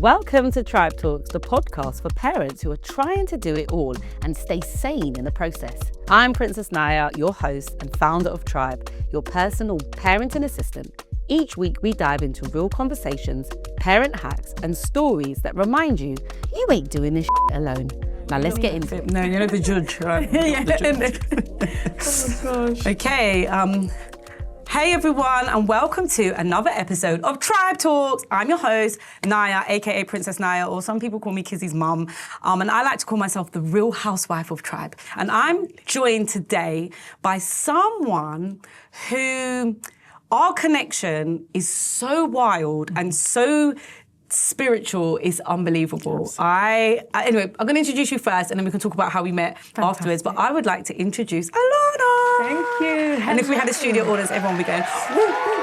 Welcome to Trybe Talks, the podcast for parents who are trying to do it all and stay sane in the process. I'm Princess Nyah, your host and founder of Trybe, your personal parenting assistant. Each week we dive into real conversations, parent hacks and stories that remind you, you ain't doing this alone. Now let's get into it. No, you're the judge, right? Yeah. Oh gosh. Okay, hey everyone, and welcome to another episode of Trybe Talks. I'm your host, Nyah, aka Princess Nyah, or some people call me Kizzy's mum. And I like to call myself the real housewife of Trybe. And I'm joined today by someone who our connection is so wild and so spiritual, is unbelievable. Anyway, I'm going to introduce you first and then we can talk about how we met afterwards. But I would like to introduce Alana. Thank you. And if we had a studio audience, everyone would be going, woo, woo,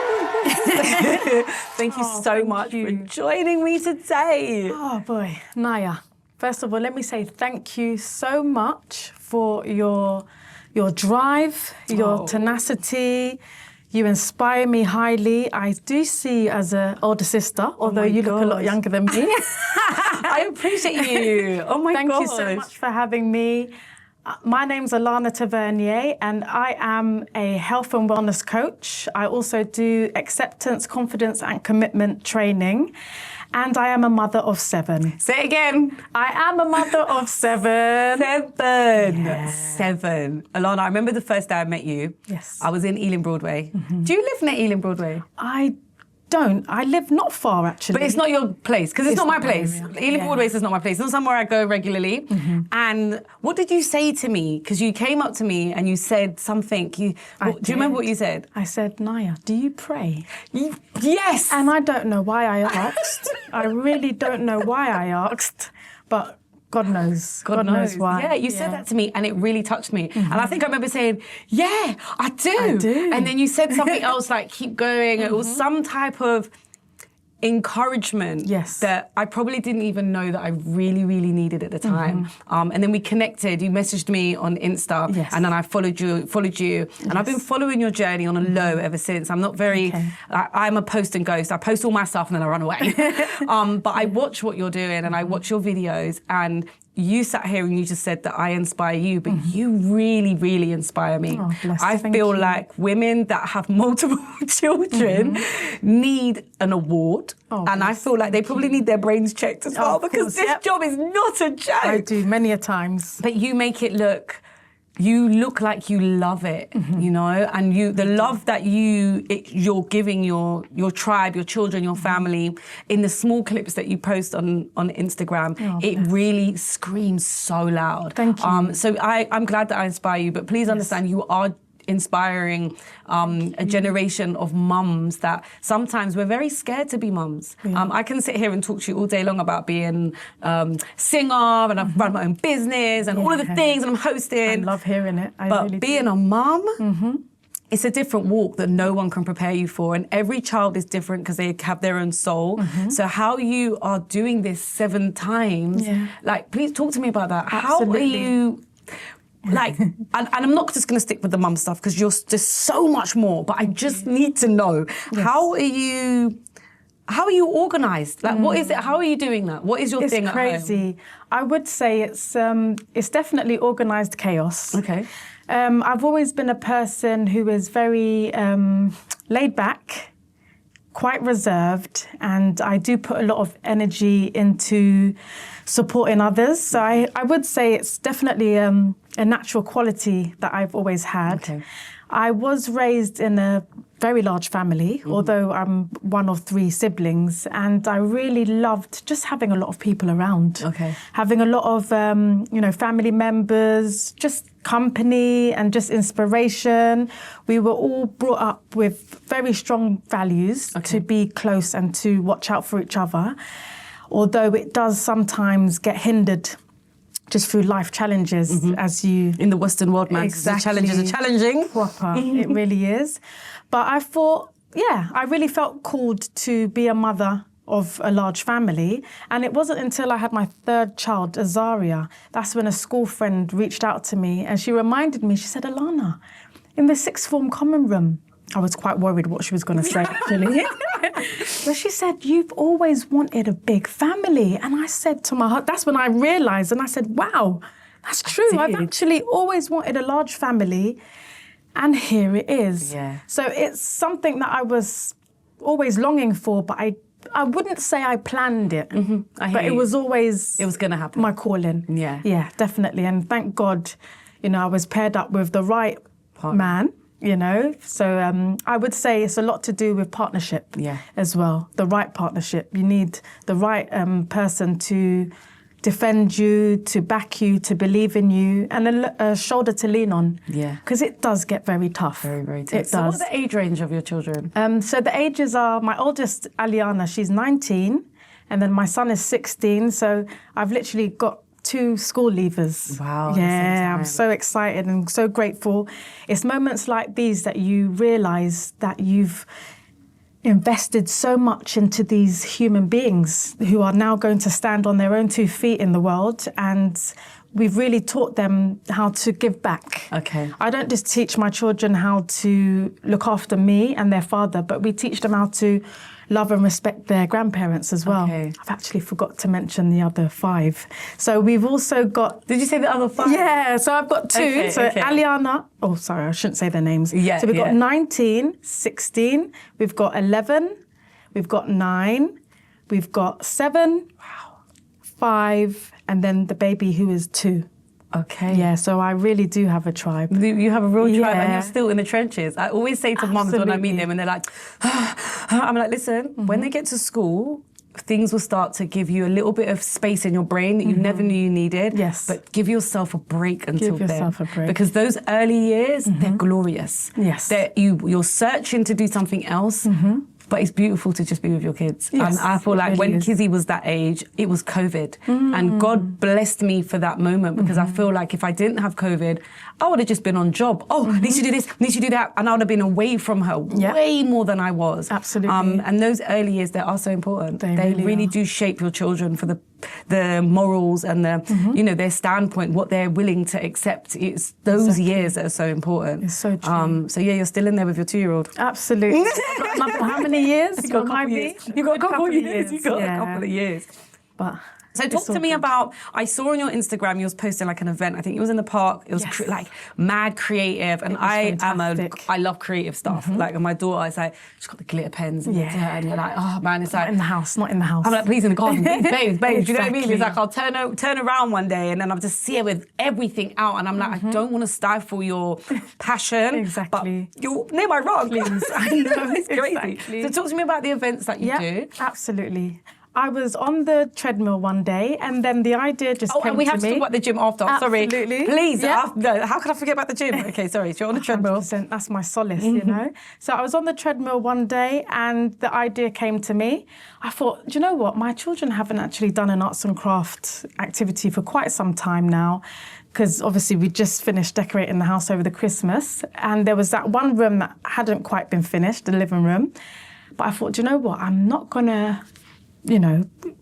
woo. Thank you so much for joining me today. Oh boy, Nyah. First of all, let me say thank you so much for your drive, your tenacity. You inspire me highly. I do see you as an older sister, although you look a lot younger than me. I appreciate you. Oh my God. Thank you so much for having me. My name's Alana Tavernier and I am a health and wellness coach. I also do acceptance, confidence and commitment training. And I am a mother of 7. Say it again. I am a mother of 7. 7. Yeah. 7. Alana, I remember the first day I met you. Yes. I was in Ealing Broadway. Mm-hmm. Do you live near Ealing Broadway? I don't. I live not far, actually. But it's not your place, because it's not my place. Ealing Broadway is not my place. It's not somewhere I go regularly. Mm-hmm. And what did you say to me? Because you came up to me and you said something. Do you remember what you said? I said, Nyah, do you pray? Yes! And I don't know why I asked. I really don't know why I asked. But God knows. God knows why. Yeah, you said that to me and it really touched me. Mm-hmm. And I think I remember saying, yeah, I do. I do. And then you said something else like, keep going. Mm-hmm. It was some type of encouragement that I probably didn't even know that I really, really needed at the time. Mm-hmm. And then we connected. You messaged me on Insta and then I followed you. And I've been following your journey on a low ever since. I'm not very, I'm a post and ghost. I post all my stuff and then I run away. But I watch what you're doing and I watch your videos and you sat here and you just said that I inspire you, but you really, really inspire me. Oh, bless. I feel like women that have multiple children need an award. Oh, and I feel like they probably need their brains checked as well because this job is not a joke. I do, many a times. But you make it look, you look like you love it, you know, and the love that you're giving your tribe, your children, your family, in the small clips that you post on Instagram, it really screams so loud. Thank you. So I'm glad that I inspire you, but please understand you are inspiring a generation of mums that sometimes we're very scared to be mums. I can sit here and talk to you all day long about being singer and I've run my own business and all of the things and I'm hosting. I love hearing it. But being a mum, it's a different walk that no one can prepare you for. And every child is different because they have their own soul. So how you are doing this 7 times, like, please talk to me about that. Absolutely. How are you... Like, and I'm not just going to stick with the mum stuff because you're just so much more, but I just need to know, how are you organised? Like, what is it? How are you doing that? What is your thing at home? It's crazy. I would say it's definitely organised chaos. Okay. I've always been a person who is very laid back, quite reserved, and I do put a lot of energy into supporting others. So I would say it's definitely a natural quality that I've always had. Okay. I was raised in a very large family, although I'm one of 3 siblings, and I really loved just having a lot of people around. Okay. Having a lot of, family members, just company and just inspiration. We were all brought up with very strong values to be close and to watch out for each other, although it does sometimes get hindered just through life challenges as you... In the Western world, man. Exactly. The challenges are challenging. Proper. It really is. But I thought, I really felt called to be a mother of a large family. And it wasn't until I had my 3rd child, Azaria, that's when a school friend reached out to me and she reminded me, she said, Alana, in the 6th form common room, I was quite worried what she was going to say, actually. But she said, you've always wanted a big family. And I said to my husband, that's when I realised, and I said, wow, that's true. I've actually always wanted a large family, and here it is. Yeah. So it's something that I was always longing for, but I wouldn't say I planned it, but it was always... It was going to happen. My calling. Yeah. Yeah, definitely. And thank God, I was paired up with the right man, So I would say it's a lot to do with partnership as well, the right partnership. You need the right person to defend you, to back you, to believe in you, and a shoulder to lean on. Yeah. Because it does get very tough. Very, very tough. It so does. what are the age range of your children? So the ages are, my oldest, Aliana, she's 19, and then my son is 16, so I've literally got 2 school leavers. Wow. Yeah, I'm so excited and so grateful. It's moments like these that you realise that you've invested so much into these human beings who are now going to stand on their own 2 feet in the world, and we've really taught them how to give back. Okay. I don't just teach my children how to look after me and their father, but we teach them how to love and respect their grandparents as well. Okay. I've actually forgot to mention the other 5. So we've also got... Did you say the other 5? Yeah, so I've got 2. Okay, so okay. Aliana... Oh, sorry, I shouldn't say their names. Yeah, so we've got 19, 16, we've got 11, we've got 9, we've got 7, 5, and then the baby who is 2. Okay. Yeah, so I really do have a tribe. You have a real tribe, and Yeah. you're still in the trenches. I always say to mums when I meet Absolutely. them, and they're like, I'm like, listen, when they get to school, things will start to give you a little bit of space in your brain that you never knew you needed. Yes. But give yourself a break until Give yourself then. a break. Because those early years, they're glorious. Yes. You're searching to do something else. But it's beautiful to just be with your kids. Yes, And I feel it like really when is. Kizzy was that age, it was COVID. And God blessed me for that moment, because I feel like if I didn't have COVID, I would have just been on job. Oh, need to do this, need to do that. And I would have been away from her way more than I was. Absolutely. And those early years, they are so important. They really are. do shape your children for the morals and their standpoint, what they're willing to accept. It's those years that are so important. It's so true. So yeah, you're still in there with your 2-year-old. Absolutely. How many years? You got a couple of years. You got a couple of years. You got a Yeah. couple of years. But So talk to me about, I saw on your Instagram you was posting like an event. I think it was in the park. It was Yes. like mad creative. And It was fantastic. I love creative stuff. Like, and my daughter is like, she's got the glitter pens and, and you're like, oh man, it's like. not in the house, not in the house. I'm like, please in the garden, babes. Do you know what I mean? It's Exactly. like, I'll turn around one day and then I'll just see her with everything out. And I'm like, I don't want to stifle your passion. Exactly. But you're near my rug. Please. I know, it's crazy. Exactly. So talk to me about the events that you do. Absolutely. I was on the treadmill one day, and then the idea just came to me. And we have to talk about the gym after. Absolutely. Sorry. Please. Yeah. No, how could I forget about the gym? Okay, sorry. So you're on the treadmill. 100%, that's my solace, So I was on the treadmill one day and the idea came to me. I thought, do you know what? My children haven't actually done an arts and craft activity for quite some time now, because obviously we just finished decorating the house over the Christmas, and there was that one room that hadn't quite been finished, the living room. But I thought, do you know what? I'm not going to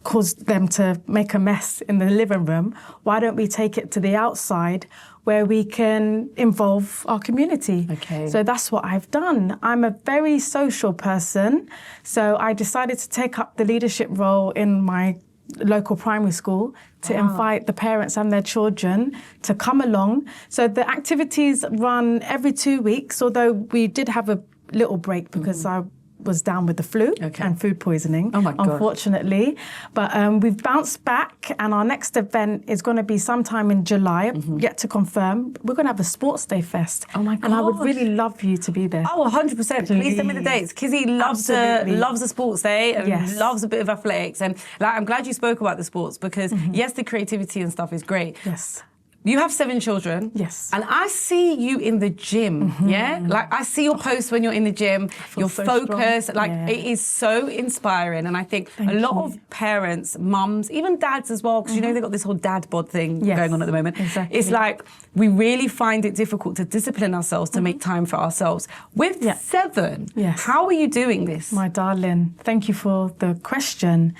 cause them to make a mess in the living room. Why don't we take it to the outside where we can involve our community? Okay. So that's what I've done. I'm a very social person, so I decided to take up the leadership role in my local primary school to invite the parents and their children to come along. So the activities run every 2 weeks, although we did have a little break because I was down with the flu and food poisoning, oh my God. unfortunately. But we've bounced back, and our next event is going to be sometime in July, yet to confirm. We're going to have a sports day fest. Oh my And I would gosh. really love you to be there. Oh, 100%. Please send me the dates. Kizzy loves a sports day and loves a bit of athletics. And like, I'm glad you spoke about the sports because, yes, the creativity and stuff is great. Yes. You have 7 children. Yes. And I see you in the gym, yeah? Like, I see your posts when you're in the gym, you're so focused. strong. Like, Yeah. it is so inspiring. And I think a lot of parents, mums, even dads as well, because you know they've got this whole dad bod thing Yes, going on at the moment. exactly. It's like, we really find it difficult to discipline ourselves to make time for ourselves. With 7, Yes. how are you doing this? My darling, thank you for the question.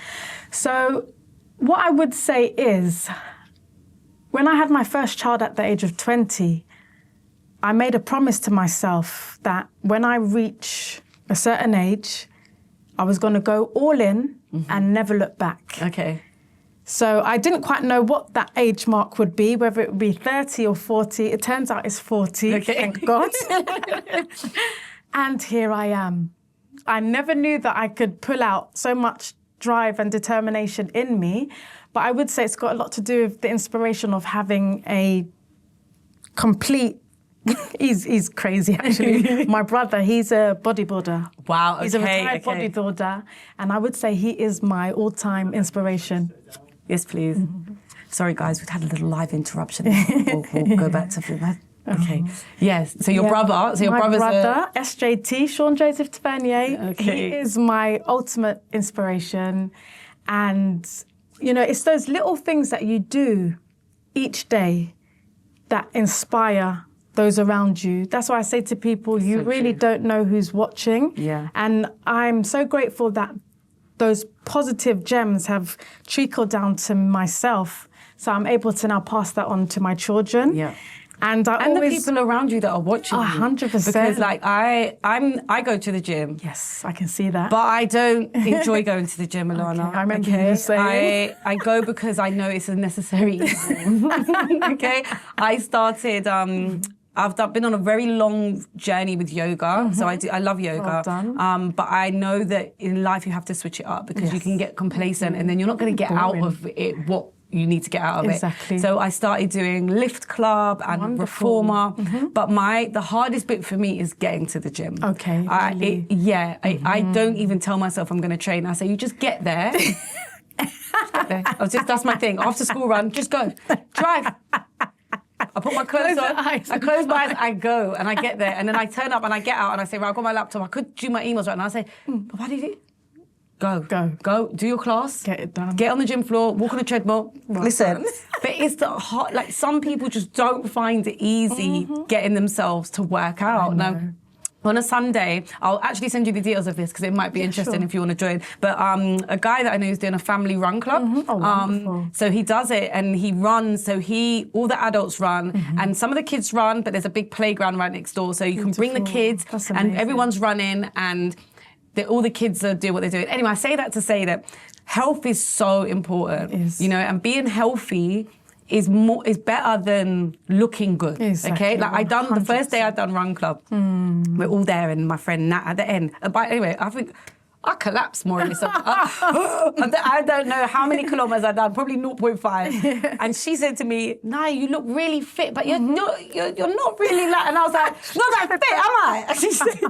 So what I would say is, when I had my first child at the age of 20, I made a promise to myself that when I reach a certain age, I was going to go all in and never look back. Okay. So I didn't quite know what that age mark would be, whether it would be 30 or 40. It turns out it's 40, thank God. And here I am. I never knew that I could pull out so much drive and determination in me, but I would say it's got a lot to do with the inspiration of having a complete he's crazy, actually. My brother, he's a bodybuilder. Wow, okay. He's a retired bodybuilder, and I would say he is my all-time inspiration. Yes, please. Sorry, guys, we've had a little live interruption. We'll go back to that. Okay. Yes. So your brother. So your my brother, a... SJT, Sean Joseph Tavernier. Okay. He is my ultimate inspiration, and it's those little things that you do each day that inspire those around you. That's why I say to people, you really don't know who's watching. Yeah. And I'm so grateful that those positive gems have trickled down to myself, so I'm able to now pass that on to my children. Yeah. And the people around you that are watching 100%. Because like I go to the gym. Yes, I can see that. But I don't enjoy going to the gym, Alana. Okay, I remember you saying. I go because I know it's a necessary evil. Okay? I started I've been on a very long journey with yoga, so I love yoga. Well done. But I know that in life you have to switch it up because you can get complacent and then you're not going to get out of it what you need to get out of Exactly. it. So I started doing Lift Club and Reformer. But the hardest bit for me is getting to the gym. Okay, really? I don't even tell myself I'm going to train. I say, you just get there. That's my thing. After school run, just go. Drive. I put my clothes on, I close my eyes, I go, and I get there, and then I turn up and I get out and I say, right, I've got my laptop, I could do my emails right now. I say, but why did you? Go, do your class. Get it done. Get on the gym floor, walk on the treadmill. Listen, but it's the hard, like some people just don't find it easy getting themselves to work out. Now, on a Sunday, I'll actually send you the details of this because it might be interesting if you want to join. But a guy that I know is doing a family run club. Oh, wonderful. So he does it and he runs. So all the adults run and some of the kids run, but there's a big playground right next door. So you can bring the kids and everyone's running and all the kids are doing what they're doing. Anyway, I say that to say that health is so important. It is. And being healthy is better than looking good. Exactly, okay, like the first day I done run club. We're all there, and my friend Nat at the end. But anyway, I think I collapsed more or less. I don't know how many kilometers I've done, probably 0.5. And she said to me, "Nyah, you look really fit, but you're not really like." And I was like, "Not that fit, am I?" And she said,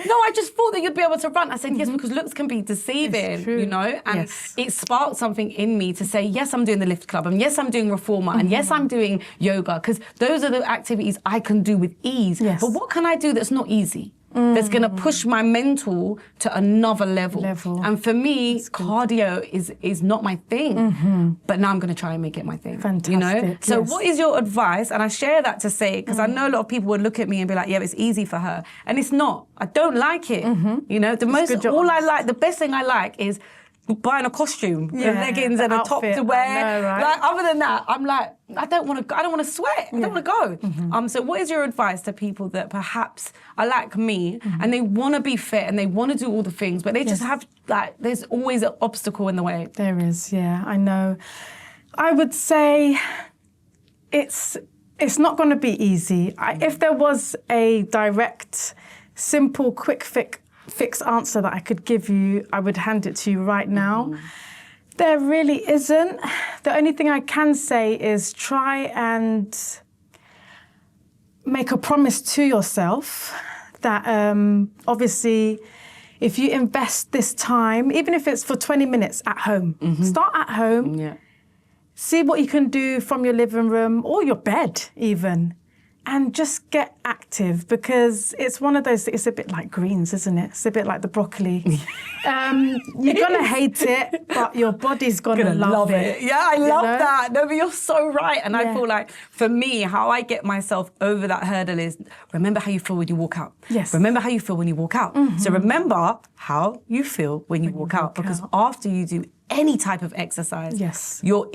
"No, I just thought that you'd be able to run." I said, "Yes, because looks can be deceiving, And it sparked something in me to say, yes, I'm doing the Lift Club, and yes, I'm doing Reformer, and yes, I'm doing yoga, because those are the activities I can do with ease. Yes. But what can I do that's not easy? That's going to push my mental to another level. And for me, cardio is not my thing, but now I'm going to try and make it my thing. Fantastic. So what is your advice? And I share that to say, because I know a lot of people would look at me and be like, yeah, it's easy for her. And it's not. I don't like it. The best thing I like is buying a costume, leggings and a top to wear. Know, right? Like other than that, I'm like, I don't want to sweat. I don't want to go. So what is your advice to people that perhaps are like me and they want to be fit and they want to do all the things, but they just have there's always an obstacle in the way. There is, I know. I would say it's not going to be easy. If there was a direct, simple, quick fix answer that I could give you, I would hand it to you right now. There really isn't. The only thing I can say is try and make a promise to yourself that obviously if you invest this time, even if it's for 20 minutes at home, start at home, see what you can do from your living room or your bed even. And just get active, because it's one of those, it's a bit like greens, isn't it? It's a bit like the broccoli. You're going to hate it, but your body's going to love it. Yeah, I love that. No, but you're so right. And I feel like, for me, how I get myself over that hurdle is remember how you feel when you walk out. Yes. Remember how you feel when you walk out. So remember how you feel when you walk out. Because after you do any type of exercise, you're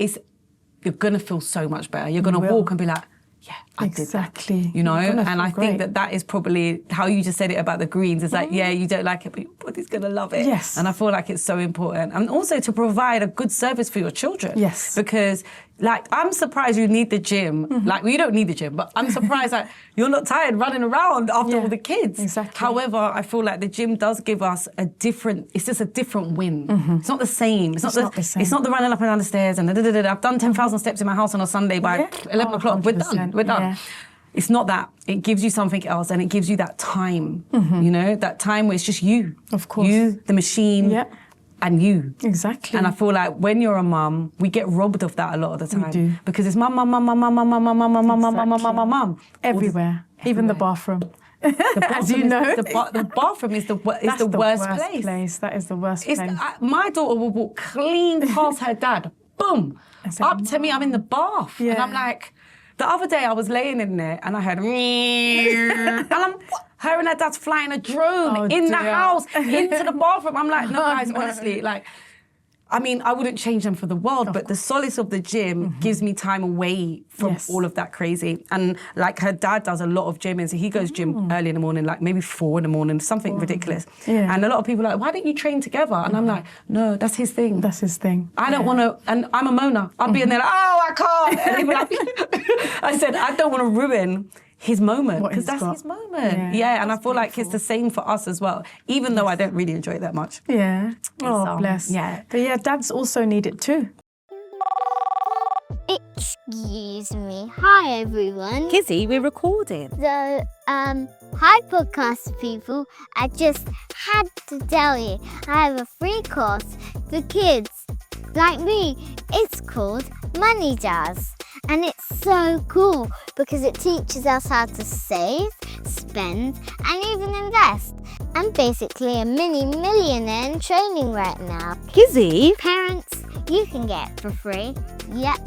going to feel so much better. You're going to walk and be like, yeah, I exactly. did that, you know? You're And I think great. that is probably how you just said it about the greens. It's like, yeah, you don't like it, but your body's going to love it. Yes. And I feel like it's so important. And also to provide a good service for your children. Yes. Because, like, I'm surprised you need the gym. Like, well, you don't need the gym, but I'm surprised that you're not tired running around after all the kids. Exactly. However, I feel like the gym does give us it's just a different win. It's not the same. It's not the same. It's not the running up and down the stairs and I've done 10,000 steps in my house on a Sunday by 11 o'clock. We're done. We're done. Yeah. It's not that. It gives you something else, and it gives you that time, you know, that time where it's just you. Of course. You, the machine, and you. Exactly. And I feel like when you're a mum, we get robbed of that a lot of the time. We do. Because it's mum, mum, mum, mum, mum, mum, mum, mum, mum, mum, mum, mum, mum, mum, mum. Everywhere. Even the bathroom. As you know. The bathroom is the worst place. That is the worst place. My daughter will walk clean past her dad. Boom. Up to me, I'm in the bath. Yeah. And I'm like, the other day I was laying in there and I heard, and her and her dad's flying a drone in the house, into the bathroom. I'm like, no, guys, honestly, like, I mean, I wouldn't change them for the world, but the solace of the gym gives me time away from all of that crazy. And like her dad does a lot of gymming, so he goes gym early in the morning, like maybe 4 in the morning, something ridiculous. Yeah. And a lot of people are like, why don't you train together? And I'm like, no, that's his thing. That's his thing. I don't want to, and I'm a moaner. I'd be in there like, oh, I can't. And he'd be like, I said, I don't want to ruin his moment, because that's his moment. Yeah, and I feel like it's the same for us as well, even though I don't really enjoy it that much. Yeah. Oh, bless. Yeah. But yeah, dads also need it too. Excuse me. Hi, everyone. Kizzy, we're recording. So, hi, podcast people. I just had to tell you, I have a free course for kids like me. It's called Money Jazz. And it's so cool because it teaches us how to save, spend, and even invest. I'm basically a mini millionaire in training right now. Kizzy? Parents, you can get for free. Yep,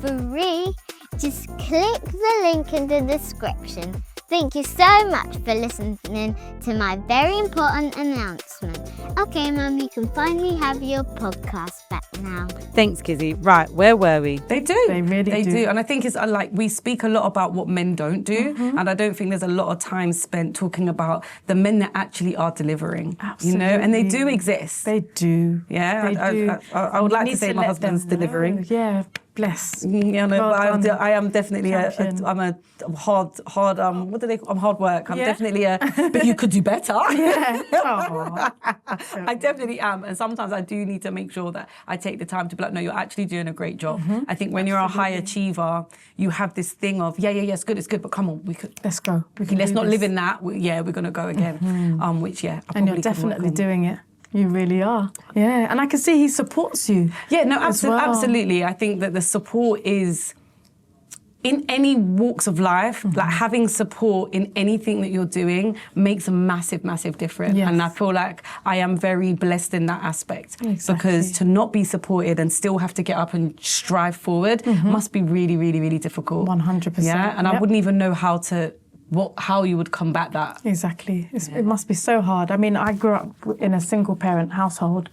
free. Just click the link in the description. Thank you so much for listening to my very important announcement. Okay, Mum, you can finally have your podcast back now. Thanks, Kizzy. Right, where were we? They do. They really do. And I think it's like we speak a lot about what men don't do. And I don't think there's a lot of time spent talking about the men that actually are delivering. Absolutely. You know, and they do exist. They do. Yeah, They do. I would like You to say need my let husband's them know. delivering. Yeah, bless. You know, Well but done. I am definitely I'm hard what do they call? I'm hard work. I'm definitely but you could do better. Yeah. Aw. I definitely am, and sometimes I do need to make sure that I take the time to be like, no, you're actually doing a great job. I think when you're a high achiever, you have this thing of it's good, but come on, we could. Let's go. Let's not live in that. We're gonna go again. Which I And you're probably could work definitely on. doing it. You really are. Yeah, and I can see he supports you. Yeah, no, as well. absolutely. I think that the support is in any walks of life, like having support in anything that you're doing makes a massive, massive difference. Yes. And I feel like I am very blessed in that aspect. Exactly. Because to not be supported and still have to get up and strive forward must be really, really, really difficult. 100%. Yeah, and I Yep. wouldn't even know how you would combat that. Exactly. It must be so hard. I mean, I grew up in a single parent household.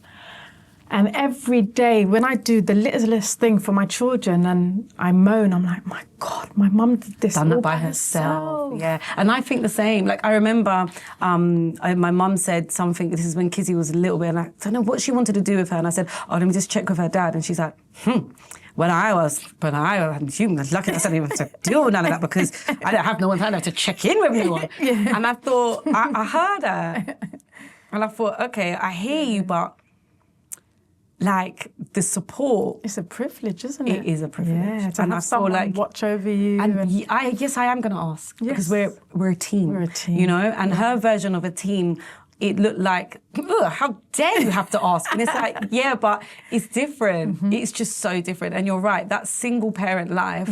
And every day when I do the littlest thing for my children and I moan, I'm like, my God, my mum did this Done all that by herself. Yeah, and I think the same. Like I remember my mum said something, this is when Kizzy was a little bit, and I don't know what she wanted to do with her. And I said, let me just check with her dad. And she's like, When I was human, I was lucky I didn't even have to do none of that because I didn't have no one to check in with anyone. And I thought, I heard her. And I thought, okay, I hear you, but like the support. It's a privilege, isn't it? It is a privilege. Yeah, to And I have feel someone like- watch over you. And I guess I am going to ask because Yes. we're a team. We're a team. You know, and her version of a team, it looked like, how dare you have to ask? And it's like, yeah, but it's different. It's just so different. And you're right, that single parent life,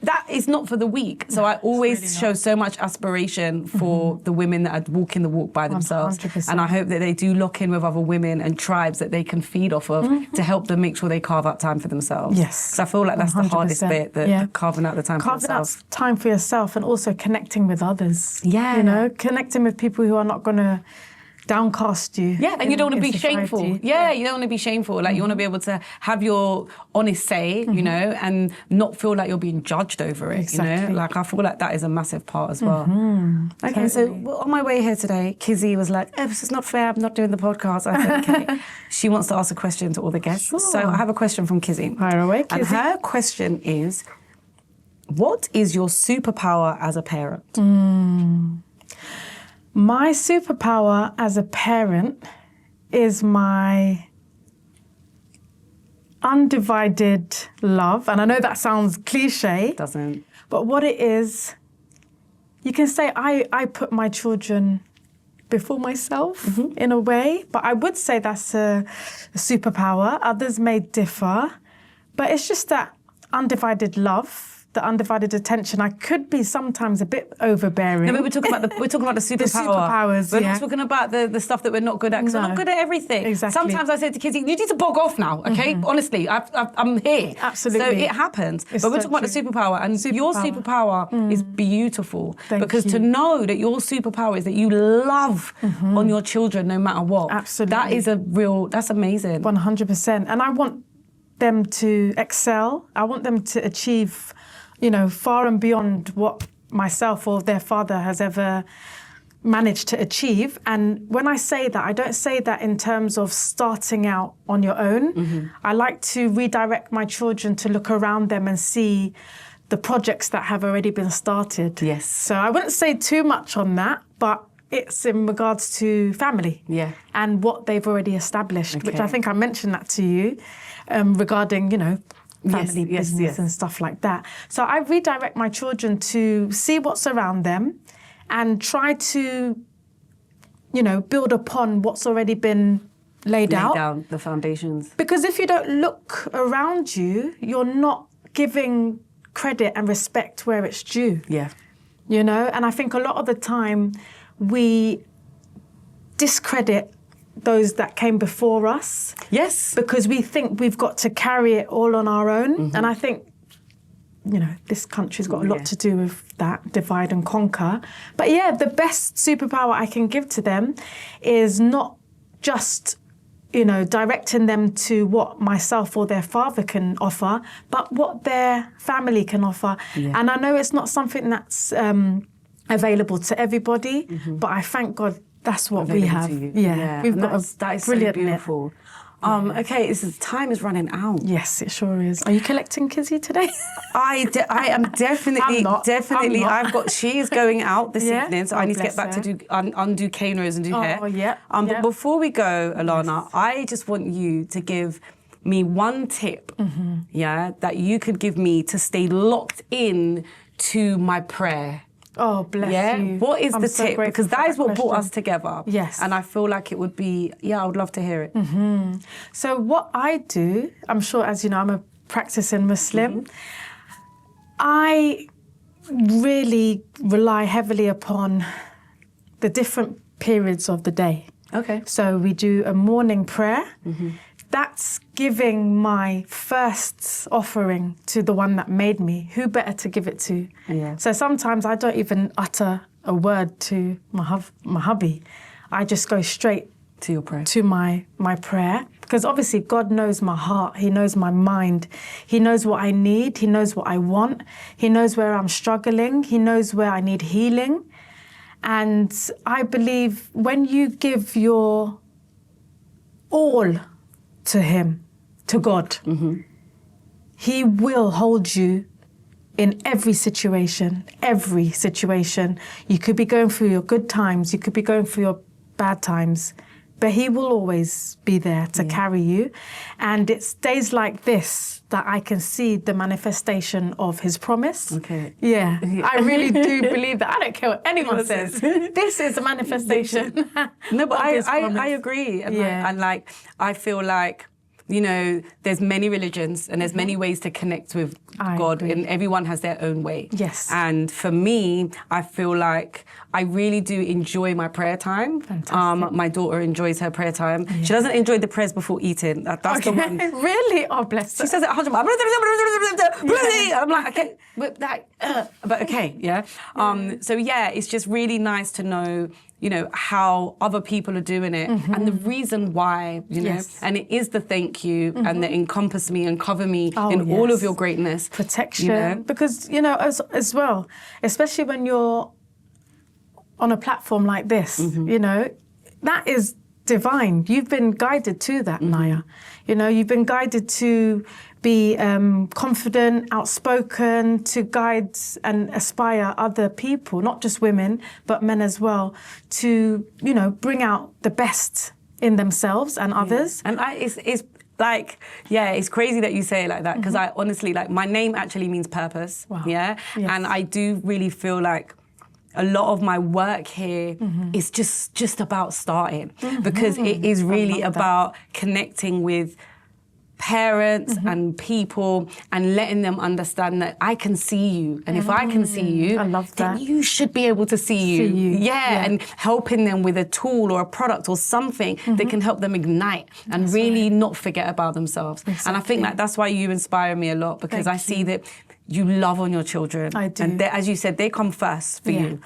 that is not for the weak. So I always show so much aspiration for the women that are walking the walk by themselves. 100%. And I hope that they do lock in with other women and tribes that they can feed off of to help them make sure they carve out time for themselves. Yes. So I feel like that's the hardest 100%. bit, carving out the time for Carving out yourself. time for yourself and also connecting with others. Yeah. You know, connecting with people who are not going to downcast you. Yeah, and you don't want to be in shameful. society. Yeah, you don't want to be shameful. Like, you want to be able to have your honest say, you know, and not feel like you're being judged over it, you know? Exactly. Like, I feel like that is a massive part as well. Okay, Totally. so on my way here today, Kizzy was like, oh, this is not fair, I'm not doing the podcast. I said, okay. She wants to ask a question to all the guests. Sure. So I have a question from Kizzy. Fire away, And Kizzy. her question is, what is your superpower as a parent? My superpower as a parent is my undivided love. And I know that sounds cliche, Doesn't. but what it is, you can say I put my children before myself in a way, but I would say that's a superpower. Others may differ, but it's just that undivided love, the undivided attention. I could be sometimes a bit overbearing. No, but we're talking about the superpower. superpowers, We're yeah. not talking about the stuff that we're not good at, because we're No. not good at everything. Exactly. Sometimes I say to Kizzy, you need to bog off now, okay? Honestly, I'm here. Absolutely. So it happens. It's but we're so talking about the true. superpower, and your superpower is beautiful. Thank because to you. know that your superpower is that you love on your children no matter what. Absolutely. That is that's amazing. 100%. And I want them to excel. I want them to achieve, you know, far and beyond what myself or their father has ever managed to achieve. And when I say that, I don't say that in terms of starting out on your own. I like to redirect my children to look around them and see the projects that have already been started. Yes. So I wouldn't say too much on that, but it's in regards to family. Yeah. And what they've already established, which Okay. I think I mentioned that to you regarding, you know, family Yes, business yes. and stuff like that. So I redirect my children to see what's around them and try to, you know, build upon what's already been laid Lay out. down the foundations. Because if you don't look around you, you're not giving credit and respect where it's due. Yeah. You know, and I think a lot of the time we discredit those that came before us Yes. because we think we've got to carry it all on our own. And I think, you know, this country's got a lot Yeah. to do with that, divide and conquer. But yeah, the best superpower I can give to them is not just, you know, directing them to what myself or their father can offer, but what their family can offer. Yeah. And I know it's not something that's available to everybody, but I thank God that's what we Available have. to you. Yeah, we've And got that a is brilliant so net. beautiful. Okay, time is running out. Yes, it sure is. Are you collecting Kizzy today? I am definitely, I'm not. She is going out this Yeah? evening, so Oh, I need to get bless back to undo canos and do hair. Oh, yeah. But Yeah. before we go, Alana, I just want you to give me one tip, yeah, that you could give me to stay locked in to my prayer. Oh, bless Yeah, you. what is I'm the so tip? grateful Because for that is what brought question. us together. Yes. And I feel like it would be, I would love to hear it. So what I do, I'm sure, as you know, I'm a practicing Muslim. I really rely heavily upon the different periods of the day. Okay. So we do a morning prayer. That's giving my first offering to the one that made me. Who better to give it to? Yeah. So sometimes I don't even utter a word to my hubby. I just go straight To your prayer. to my prayer, because obviously God knows my heart, He knows my mind, He knows what I need, He knows what I want, He knows where I'm struggling, He knows where I need healing. And I believe when you give your all to Him, to God, He will hold you in every situation, every situation. You could be going through your good times, you could be going through your bad times, but He will always be there to carry you. And it's days like this that I can see the manifestation of His promise. Okay. Yeah, I really do believe that. I don't care what anyone says. This is a manifestation. No, but of His I promise. agree. And, Yeah. I feel like, you know, there's many religions and there's many ways to connect with I God, agree. and everyone has their own way. Yes. And for me, I feel like I really do enjoy my prayer time. Fantastic. My daughter enjoys her prayer time. She doesn't enjoy the prayers before eating. That's the one. Really? Oh, bless her. She says it 100 times. I'm like, okay, but okay, yeah. So yeah, it's just really nice to know, you know, how other people are doing it and the reason why, you know, and it is the thank you and the encompass me and cover me in all of your greatness. Protection. You know? Because, you know, as well, especially when you're on a platform like this, you know, that is divine. You've been guided to that, Nyah. You know, you've been guided to be confident, outspoken, to guide and aspire other people, not just women, but men as well, to, you know, bring out the best in themselves and others. And it's like, yeah, it's crazy that you say it like that, because I honestly, like, my name actually means purpose. Wow. Yeah. Yes. And I do really feel like a lot of my work here is just about starting, because it is really about connecting with parents and people and letting them understand that I can see you, and if I can see you, I love that. then you should be able to see you. Yeah, and helping them with a tool or a product or something that can help them ignite and really not forget about themselves. And I think like that's why you inspire me a lot, because I see that you love on your children. I do. And as you said, they come first for you.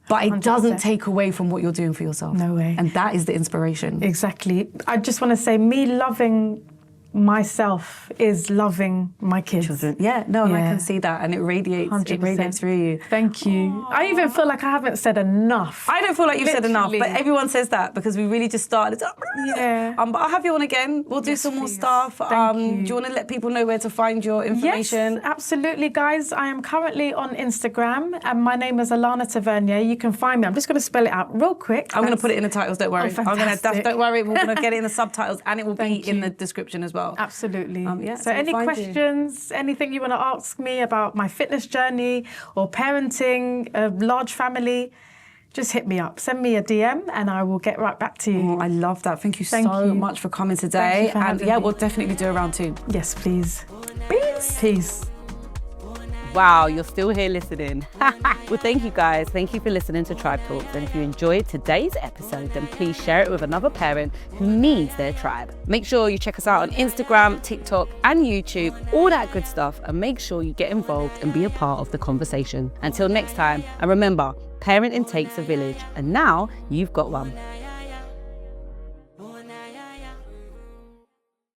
But it 100%. doesn't take away from what you're doing for yourself. No way. And that is the inspiration. Exactly. I just want to say, me loving myself is loving my kids. Children. Yeah, no, and I can see that, and it radiates. 100%. It radiates through you. Thank you. I even feel like I haven't said enough. I don't feel like you've said enough, but Literally. everyone says that because we really just started. Yeah. But I'll have you on again. We'll do some more please. stuff. Thank you. Do you want to let people know where to find your information? Yes, absolutely, guys. I am currently on Instagram, and my name is Alana Tavernier. You can find me. I'm just going to spell it out real quick. I'm going to put it in the titles. Don't worry. fantastic. Don't worry. We're going to get it in the subtitles, and it will be in the description as well. Absolutely. So any we'll find you. questions, anything you want to ask me about my fitness journey or parenting a large family, just hit me up. Send me a DM and I will get right back to you. Oh, I love that. Thank you Thank so you. much for coming today. Thank you for And having yeah, me. we'll definitely do a round 2. Yes, please. Peace. Peace. Wow, you're still here listening. Well, thank you guys. Thank you for listening to Trybe Talks. And if you enjoyed today's episode, then please share it with another parent who needs their tribe. Make sure you check us out on Instagram, TikTok, and YouTube, all that good stuff. And make sure you get involved and be a part of the conversation. Until next time, and remember, parenting takes a village. And now you've got one.